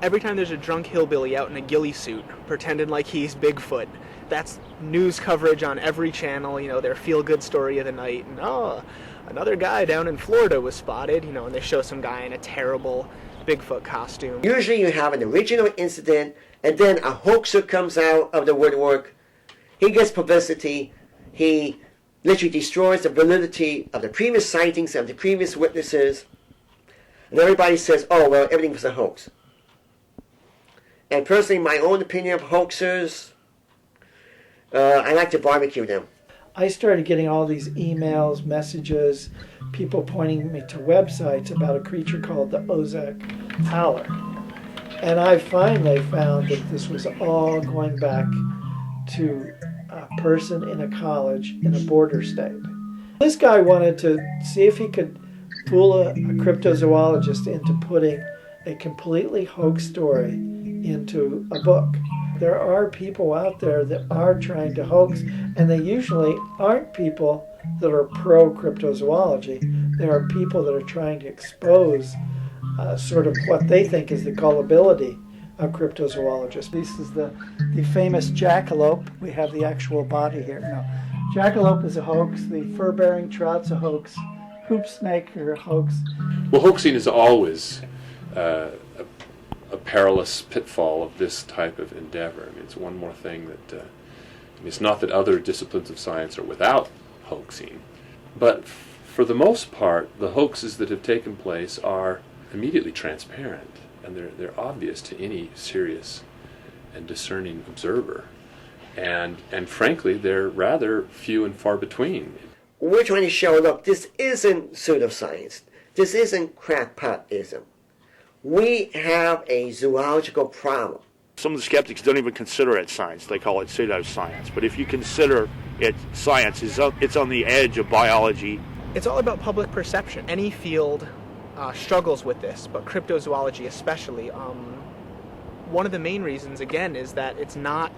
Every time there's a drunk hillbilly out in a ghillie suit pretending like he's Bigfoot, that's news coverage on every channel, their feel-good story of the night. And, another guy down in Florida was spotted, and they show some guy in a terrible Bigfoot costume. Usually you have an original incident, and then a hoaxer comes out of the woodwork. He gets publicity. He literally destroys the validity of the previous sightings of the previous witnesses. And everybody says, oh, well, everything was a hoax. And personally, my own opinion of hoaxers, I like to barbecue them. I started getting all these emails, messages, people pointing me to websites about a creature called the Ozark Howler. And I finally found that this was all going back to a person in a college in a border state. This guy wanted to see if he could fool a cryptozoologist into putting a completely hoax story into a book. There are people out there that are trying to hoax, and they usually aren't people that are pro-cryptozoology. There are people that are trying to expose sort of what they think is the gullibility of cryptozoologists. This is the famous jackalope. We have the actual body here. No, jackalope is a hoax. The fur-bearing trout's a hoax. Hoop snake are a hoax. Well, hoaxing is always a perilous pitfall of this type of endeavor. I mean, it's one more thing that it's not that other disciplines of science are without hoaxing, but for the most part, the hoaxes that have taken place are immediately transparent, and they're obvious to any serious and discerning observer, and frankly, they're rather few and far between. We're trying to show, look, this isn't pseudoscience. This isn't crackpotism. We have a zoological problem. Some of the skeptics don't even consider it science. They call it pseudoscience. But if you consider it science, it's on the edge of biology. It's all about public perception. Any field struggles with this, but cryptozoology especially. One of the main reasons, again, is that it's not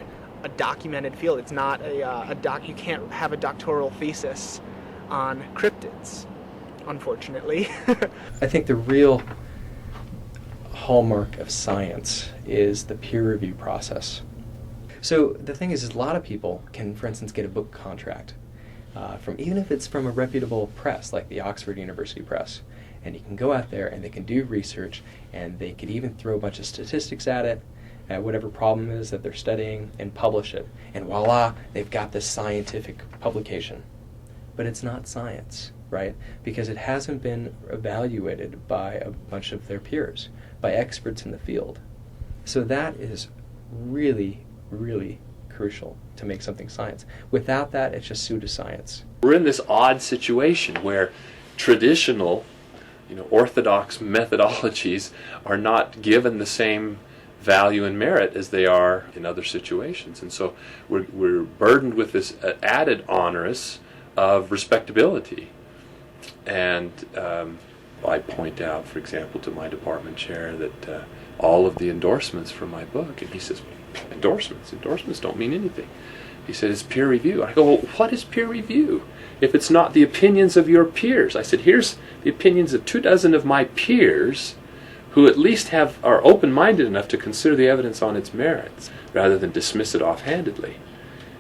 a documented field. It's not you can't have a doctoral thesis on cryptids, unfortunately. I think the real hallmark of science is the peer review process. So the thing is a lot of people can, for instance, get a book contract even if it's from a reputable press like the Oxford University Press, and you can go out there and they can do research, and they could even throw a bunch of statistics at it, at whatever problem is that they're studying, and publish it, and voila, they've got this scientific publication. But it's not science, right? Because it hasn't been evaluated by a bunch of their peers, by experts in the field. So that is really, really crucial to make something science. Without that, it's just pseudoscience. We're in this odd situation where traditional, orthodox methodologies are not given the same value and merit as they are in other situations. And so we're burdened with this added onerous of respectability. And I point out, for example, to my department chair that all of the endorsements for my book, and he says, endorsements don't mean anything. He said, it's peer review. I go, well, what is peer review if it's not the opinions of your peers? I said, here's the opinions of 24 of my peers who at least are open-minded enough to consider the evidence on its merits rather than dismiss it offhandedly.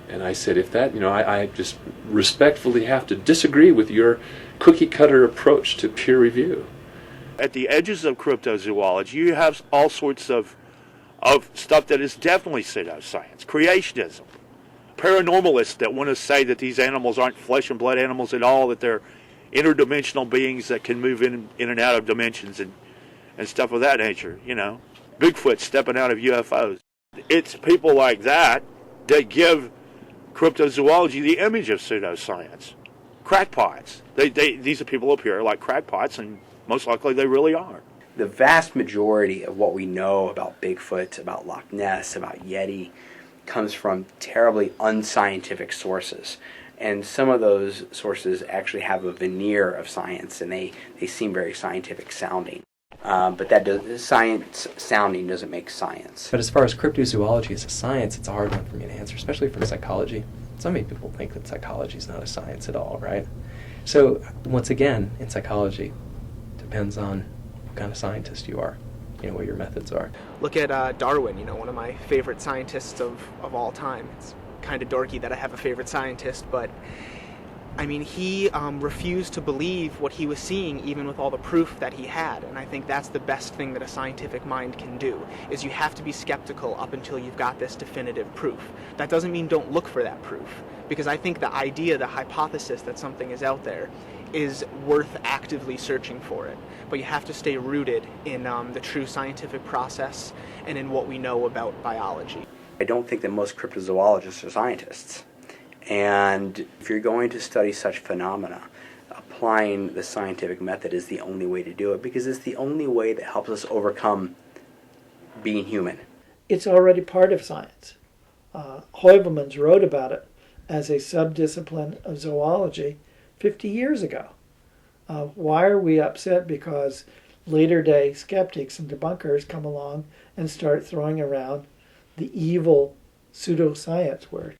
And I said, if that, I just respectfully have to disagree with your cookie-cutter approach to peer review. At the edges of cryptozoology, you have all sorts of stuff that is definitely pseudoscience. Creationism. Paranormalists that want to say that these animals aren't flesh and blood animals at all, that they're interdimensional beings that can move in and out of dimensions and stuff of that nature, Bigfoot stepping out of UFOs. It's people like that that give cryptozoology the image of pseudoscience. Crackpots. These are people up here like crackpots, and most likely they really are. The vast majority of what we know about Bigfoot, about Loch Ness, about Yeti, comes from terribly unscientific sources. And some of those sources actually have a veneer of science, and they seem very scientific sounding. But science sounding doesn't make science. But as far as cryptozoology as a science, it's a hard one for me to answer, especially from psychology. So many people think that psychology is not a science at all, right? So once again, in psychology, depends on what kind of scientist you are. what your methods are. Look at Darwin, one of my favorite scientists of all time. It's kind of dorky that I have a favorite scientist, but I mean, he refused to believe what he was seeing even with all the proof that he had, and I think that's the best thing that a scientific mind can do, is you have to be skeptical up until you've got this definitive proof. That doesn't mean don't look for that proof, because I think the idea, the hypothesis that something is out there is worth actively searching for it. But you have to stay rooted in the true scientific process and in what we know about biology. I don't think that most cryptozoologists are scientists. And if you're going to study such phenomena, applying the scientific method is the only way to do it, because it's the only way that helps us overcome being human. It's already part of science. Heuvelmans wrote about it as a subdiscipline of zoology 50 years ago. Why are we upset because later day skeptics and debunkers come along and start throwing around the evil pseudoscience word?